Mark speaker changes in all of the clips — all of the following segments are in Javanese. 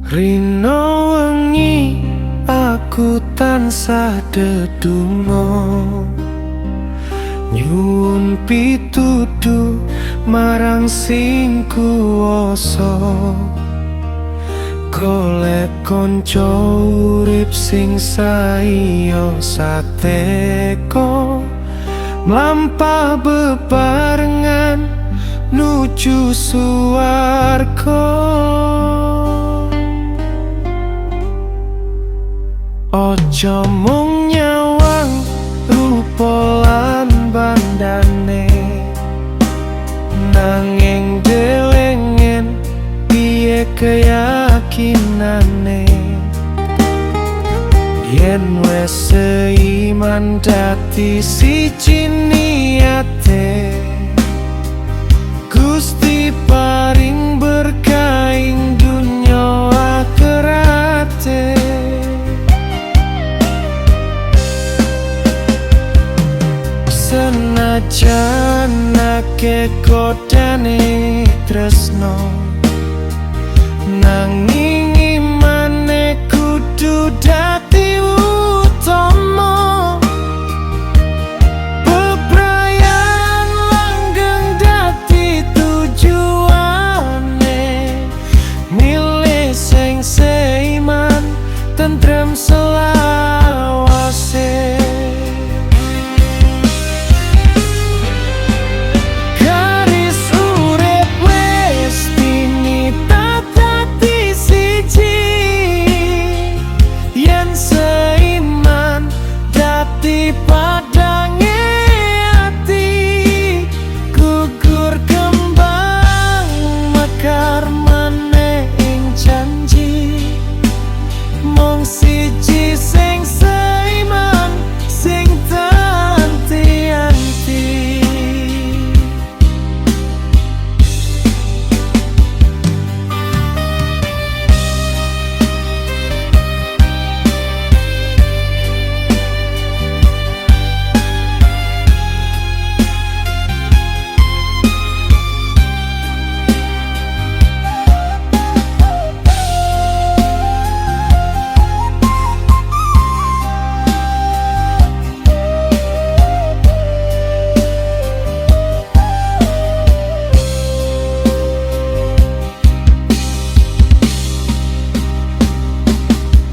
Speaker 1: Rino wengi aku tansah dedungo nyuwun pituduh marang sing kuwasa golek kanca urip sing saeya sateko mlampah bebarengan nuju suwarga. Ojo mung nyawang rupa lan bandane nanging delengen piye keyakinane yen wis seiman dadi siji niate Gusti paring berkaing dunya akhirate. Senajan akeh kodane tresno nanging imane kudu dadi utama bebrayan langgeng dadi tujuane milih sing seiman tentrem selawase.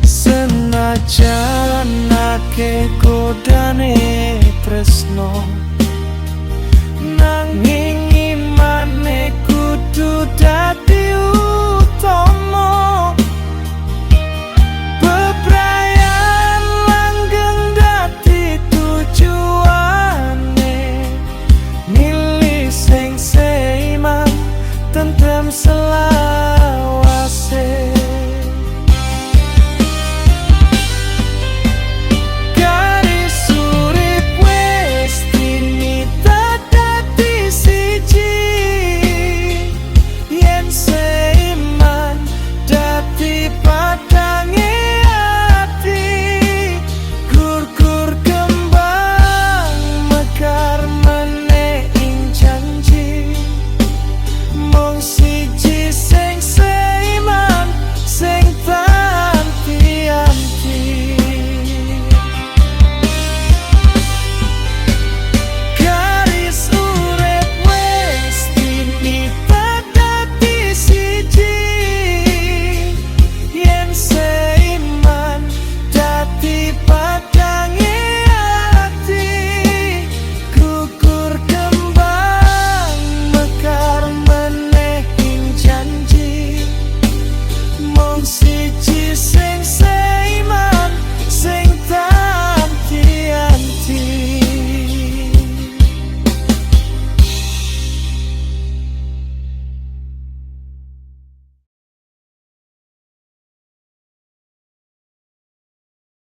Speaker 1: Senajan akeh kodane tresno